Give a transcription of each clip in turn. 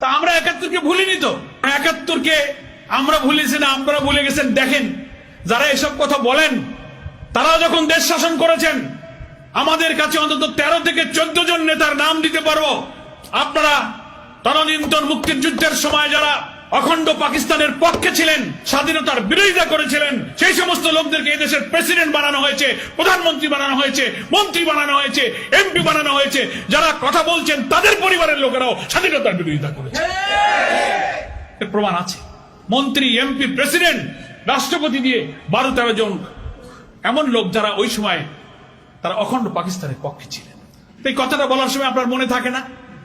তা আমরা ৭১-কে ভুলিনি তো। ৭১-কে আমরা ভুলেছি না, আপনারা ভুলে গেছেন। দেখেন, যারা এসব কথা বলেন তারা যখন দেশ শাসন করেছেন, আমাদের কাছে অন্তত ১৩ থেকে ১৪ জন নেতার নাম দিতে পারবো। আপনারা তদানীন্তন মুক্তির যুদ্ধের সময় যারা অখণ্ড পাকিস্তানের পক্ষে ছিলেন, স্বাধীনতার বিরোধিতা করেছিলেন, সেই সমস্ত লোকদেরকে এই দেশের প্রেসিডেন্ট বানানো হয়েছে, প্রধানমন্ত্রী বানানো হয়েছে, মন্ত্রী বানানো হয়েছে, এমপি বানানো হয়েছে। যারা কথা বলছেন তাদের পরিবারের লোকেরাও স্বাধীনতার বিরোধিতা করেছে, এর প্রমাণ আছে। মন্ত্রী, এমপি, প্রেসিডেন্ট, রাষ্ট্রপতি দিয়ে ১২-১৩ জন এমন লোক যারা ওই সময় তারা অখণ্ড পাকিস্তানের পক্ষে ছিলেন। এই কথাটা বলার সময় আপনার মনে থাকে না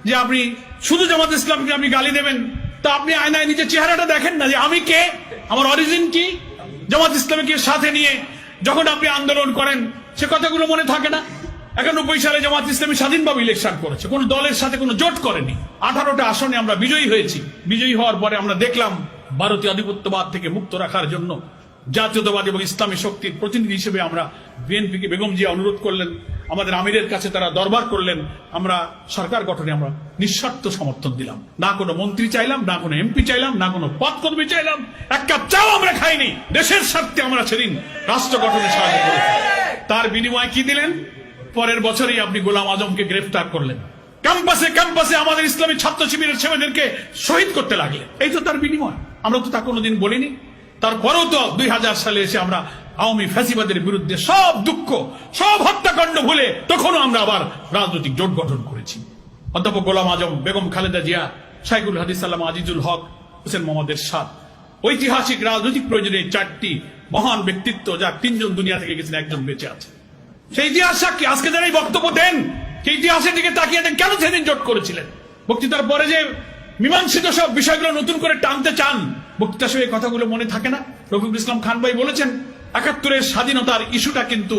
যে আপনি শুধু জামাত ইসলামকে আপনি গালি দেবেন, তা আপনি আয়নায় নিজের চেহারাটা দেখেন না যে আমি কে, আমার অরিজিন কি। জামাত ইসলামকে সাথে নিয়ে যখন আপনি আন্দোলন করেন সে কথাগুলো মনে থাকে না। ৯১ সালে জামাত ইসলামী স্বাধীনভাবে ইলেকশন করেছে, কোন দলের সাথে কোনো জোট করেনি। 18টা আসনে আমরা বিজয়ী হয়েছি। বিজয়ী হওয়ার পরে আমরা দেখলাম ভারতীয় আধিপত্যবাদ থেকে মুক্ত রাখার জন্য জাতীয়তাবাদী এবং ইসলামী শক্তির প্রতিনিধি হিসেবে আমরা বিএনপিকে, বেগম জিয়া অনুরোধ করলেন, আমাদের আমিরের কাছে তারা দরবার করলেন, আমরা সরকার গঠনে আমরা নিঃস্বার্থ সমর্থন দিলাম। না কোনো মন্ত্রী চাইলাম, না কোনো এমপি চাইলাম, না কোনো পদকর্মী চাইলাম, এক কাপ চাও আমরা খাইনি। দেশের স্বার্থে আমরা সেদিন রাষ্ট্র গঠনে সাহায্য করেছি। তার বিনিময়ে কি দিলেন? পরের বছরই আপনি গোলাম আজমকে গ্রেফতার করলেন, ক্যাম্পাসে ক্যাম্পাসে আমাদের ইসলামী ছাত্র শিবিরের ছেলেদেরকে শহীদ করতে লাগলেন। এই তো তার বিনিময়। আমরা তো তা কোনোদিন বলিনি। তারপরেও তো ২০০০ সালে এসে আমরা আওয়ামী ফ্যাসিবাদের বিরুদ্ধে সব দুঃখ, সব হত্যাকাণ্ড ভুলে তখনও আমরা আবার রাজনৈতিক জোট গঠন করেছি। অধ্যাপক গোলাম আজম, বেগম খালেদা জিয়া, শাইখুল হাদিস আল্লামা আজিজুল হক, হোসেন মোহাম্মদ এরশাদ, ঐতিহাসিক রাজনৈতিক প্রয়োজনে ৪টি মহান ব্যক্তিত্ব, যার ৩ জন দুনিয়া থেকে গেছেন, একজন বেঁচে আছে। সেই ইতিহাস সাক্ষী। আজকে যারা এই বক্তব্য দেন, সেই ইতিহাসের দিকে তাকিয়ে দেন, কেন সেদিন জোট করেছিলেন? বক্তৃতার পরে যে মীমাংসিত সব বিষয়গুলো নতুন করে টানতে চান, বক্তৃতার সঙ্গে কথাগুলো মনে থাকে না? রফিকুল ইসলাম খান ভাই বলেছেন ৭১-এর স্বাধীনতার ইস্যুটা কিন্তু,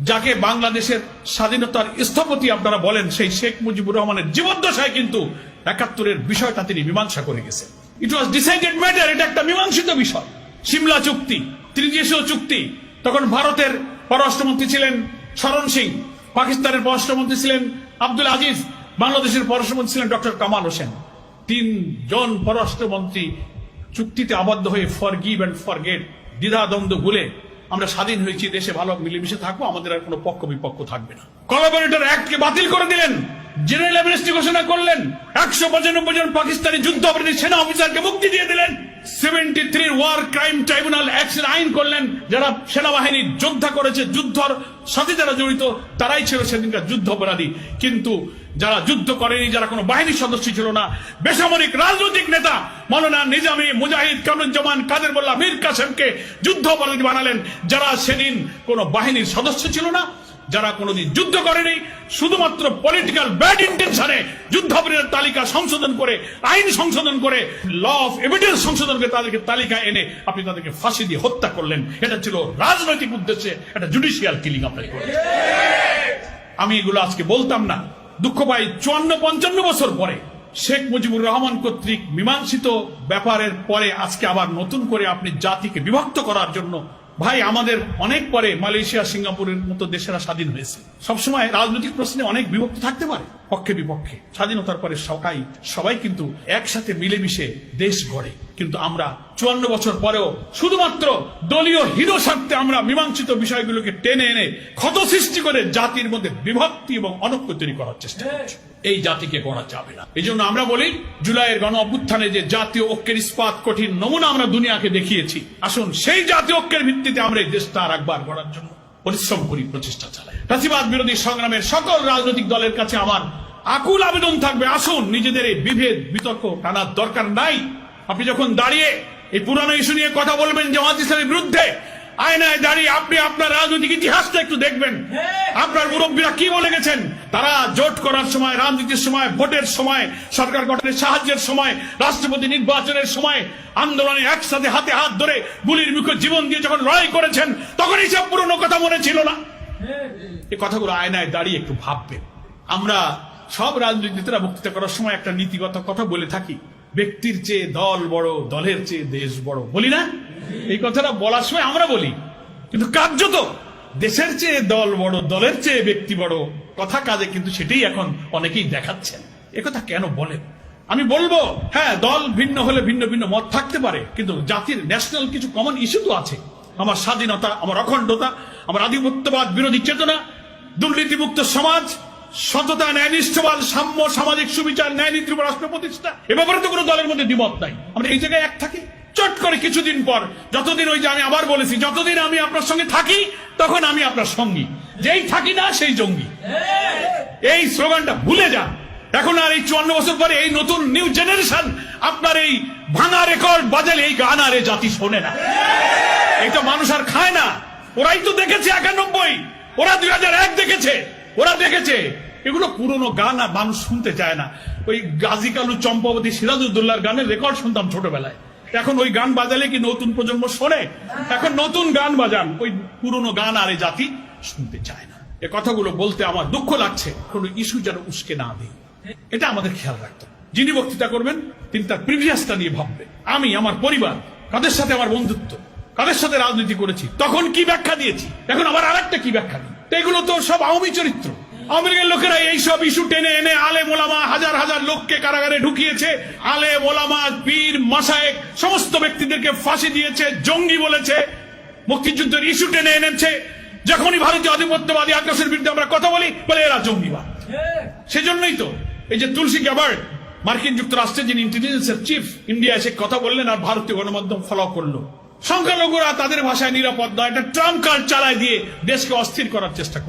যাকে বাংলাদেশের স্বাধীনতার স্থপতি আপনারা বলেন, সেই শেখ মুজিবুর রহমানের জীবদ্দশায় কিন্তু ৭১-এর বিষয়টা তিনি মীমাংসা করে গেছেন। ইট ওয়াজ ডিসাইডেড ম্যাটার। এটা একটা মীমাংসিত বিষয়। সিমলা চুক্তি, ত্রিদেশীয় চুক্তি, তখন ভারতের পররাষ্ট্রমন্ত্রী ছিলেন শরণ সিং, পাকিস্তানের পররাষ্ট্রমন্ত্রী ছিলেন আব্দুল আজিজ, বাংলাদেশের পররাষ্ট্রমন্ত্রী ছিলেন ডক্টর কামাল হোসেন। ৩ জন পররাষ্ট্রমন্ত্রী চুক্তিতে আবদ্ধ হয়ে ফরগিভ এন্ড ফরগেট, দ্বিধাদ্বন্দ্ব ভুলে আমরা স্বাধীন হয়েছি, দেশে ভালো মিলেমিশে থাকবো, আমাদের আর কোনো পক্ষ বিপক্ষ থাকবে না। কোলাবরেটর অ্যাক্টকে বাতিল করে দিলেন, জেনারেল অ্যামনেস্টি ঘোষণা করলেন, ১৯৫ জন পাকিস্তানি যুদ্ধ অপরাধী সেনা অফিসারকে মুক্তি দিয়ে দিলেন, 73 ওয়ার ক্রাইম ট্রাইব্যুনাল অ্যাক্টের আইন করলেন। যারা সেনাবাহিনীর যোদ্ধা করেছে, যুদ্ধর সাথে যারা জড়িত, তারাই ছিল সেদিনকার যুদ্ধ অপরাধী। কিন্তু যারা যুদ্ধ করেনি, যারা কোনো বাহিনীর সদস্য ছিল না, বেসামরিক রাজনৈতিক নেতা মৌলানা নিজামী, মুজাহিদ, কামরুজ্জামান, কাদের মোল্লা, মীর কাসেমকে যুদ্ধ অপরাধী বানালেন, যারা সেদিন কোনো বাহিনীর সদস্য ছিল না, যারা কোনোদিন যুদ্ধ করেনি, শুধুমাত্র পলিটিক্যাল ব্যাড ইন্টেনশনে যুদ্ধাপরাধীর তালিকা সংশোধন করে, আইন সংশোধন করে, ল অফ এভিডেন্স সংশোধন করে তাদেরকে তালিকা এনে আপনি তাদেরকে ফাঁসি দিয়ে হত্যা করলেন। এটা ছিল রাজনৈতিক উদ্দেশ্যে একটা জুডিশিয়াল কিলিং আপনাকে করেছে। আমি এগুলো আজকে বলতাম না। দুঃখ পাই ৫৪ বছর পরে শেখ মুজিবুর রহমান কর্তৃক মীমাংসিত ব্যাপারের পরে আজকে আবার নতুন করে আপনি জাতিকে বিভক্ত করার জন্য, ভাই আমাদের অনেক পরে মালয়েশিয়া, সিঙ্গাপুরের মতো দেশেরা স্বাধীন হয়েছে। সবসময় রাজনৈতিক প্রশ্নে অনেক বিভক্তি থাকতে পারে, পক্ষে বিপক্ষে। স্বাধীনতার পরে সবাই কিন্তু একসাথে মিলেমিশে দেশ গড়ে। কিন্তু আমরা ৫৪ বছর পরেও শুধুমাত্র দলীয় হিরো স্বার্থে আমরা মীমাংসিত বিষয়গুলোকে টেনে এনে ক্ষত সৃষ্টি করে জাতির মধ্যে বিভক্তি এবং অনৈক্য তৈরি করার চেষ্টা করছি। এই জাতিকে গড়া যাবে না। এই জন্য আমরা বলি, জুলাইয়ের গণ অভ্যুত্থানে যে জাতীয় ঐক্যের ইস্পাত কঠিন নমুনা আমরা দুনিয়াকে দেখিয়েছি, আসুন সেই জাতীয় ঐক্যের ভিত্তিতে আমরা এই দেশটা আর একবার গড়ার জন্য পরিশ্রম করি, প্রচেষ্টা চালাই। ফ্যাসিবাদ বিরোধী সংগ্রামের সকল রাজনৈতিক দলের কাছে আমার আকুল আবেদন থাকবে, আসুন নিজেদের এই বিভেদ বিতর্ক টানার দরকার নাই। আপনি যখন দাঁড়িয়ে এই পুরানো ইস্যু নিয়ে কথা বলবেন জামাত ইসলামের বিরুদ্ধে, আয়নায় দাঁড়িয়ে আপনি আপনার রাজনৈতিক ইতিহাসটা একটু দেখবেন। আপনার মুরব্বীরা কি বলে গেছেন? তারা জোট করার সময়, রাজনীতির সময়, ভোটের সময়, সরকার গঠনের সাহায্যের সময়, রাষ্ট্রপতি নির্বাচনের সময়, আন্দোলনে একসাথে হাতে হাত ধরে গুলির মুখে জীবন দিয়ে যখন লড়াই করেছেন, তখন এইসব পুরনো কথা মনে ছিল না? এই কথাগুলো আয়নায় দাঁড়িয়ে একটু ভাববেন। আমরা সব রাজনীতিবিদরা বক্তৃতা করার সময় একটা নীতিগত কথা বলে থাকি, ব্যক্তির চেয়ে দল বড়, দলের চেয়ে দেশ বড়, বলি না? এই কথাটা বলার সময় আমরা বলি, কিন্তু কার্যত দেশের চেয়ে দল বড়, দলের চেয়ে ব্যক্তি বড় কথা কাজে কিন্তু সেটাই এখন অনেকেই দেখাচ্ছেন। একথা কেন বলেন? আমি বলবো হ্যাঁ, দল ভিন্ন হলে ভিন্ন ভিন্ন মত থাকতে পারে, কিন্তু জাতির ন্যাশনাল কিছু কমন ইস্যু তো আছে। আমার স্বাধীনতা, আমার অখণ্ডতা, আমার আধিপত্যবাদ বিরোধী চেতনা, দুর্নীতিমুক্ত সমাজ, সততা, ন্যায়নিষ্ঠবাদ, সাম্য, সামাজিক সুবিচার, ন্যায় নীতি রাষ্ট্র প্রতিষ্ঠা। এ ব্যাপারে তো কোনো দলের মধ্যে দ্বিমত নাই। আমরা এই জায়গায় এক থাকি। চট করে কিছুদিন পর, যতদিন ওই যে আমি আবার বলেছি, যতদিন আমি আপনার সঙ্গে থাকি তখন আমি আপনার সঙ্গী, যেই থাকি না সেই জঙ্গি। এই স্লোগানটা ভুলে যান। এখন আর এই 54 বছর পরে এই নতুন নিউ জেনারেশন আপনার এই ভাঙা রেকর্ড বাজালে এই গান আর এ জাতি শোনে না। এটা মানুষ আর খায় না। ওরাই তো দেখেছে 91, ওরা 2001 দেখেছে, ওরা দেখেছে। এগুলো পুরনো গান আর মানুষ শুনতে চায় না। ওই গাজী কালু, চম্পাবতী, সিরাজউদ্দৌলার গানের রেকর্ড শুনতাম ছোটবেলায়। এখন ওই গান বাজালে কি নতুন প্রজন্ম শোনে? এখন নতুন গান বাজান, ওই পুরনো গান আর এই জাতি শুনতে চায় না। এ কথাগুলো বলতে আমার দুঃখ লাগছে। কোন ইস্যু যেন উস্কে না দিই, এটা আমাদের খেয়াল রাখতে হবে। যিনি বক্তৃতা করবেন তিনি তার প্রিভিয়াসটা নিয়ে ভাববেন। আমি, আমার পরিবার, কাদের সাথে আমার বন্ধুত্ব, কাদের সাথে রাজনীতি করেছি, তখন কি ব্যাখ্যা দিয়েছি, এখন আবার আরেকটা কি ব্যাখ্যা দিই। এগুলো তো সব আওয়ামী চরিত্র। আওয়ামী লীগের লোকেরা এইসব ইস্যু টেনে এনে আলেম ওলামা, হাজার হাজার লোককে কারাগারে ঢুকিয়েছে। আলেম ওলামা, পীর, মাশায়েখ সমস্ত ব্যক্তিদেরকে ফাঁসি দিয়েছে, জঙ্গি বলেছে, মুক্তিযুদ্ধের ইস্যু টেনে এনেছে। যখনই ভারতীয় আধিপত্যবাদী আগ্রাসের বিরুদ্ধে আমরা কথা বলি, বলে এরা জঙ্গিবাদ। সেজন্যই তো এই যে তুলসী গ্যাবার্ড, মার্কিন যুক্তরাষ্ট্রে যিনি ইন্টেলিজেন্সের চিফ, ইন্ডিয়া এসে কথা বললেন আর ভারতীয় গণমাধ্যম ফলো করলো। সংখ্যালঘুরা তাদের ভাষায় নিরাপদ নয়, একটা ট্রাম্প কার্ড চালায় দিয়ে দেশকে অস্থির করার চেষ্টা করে।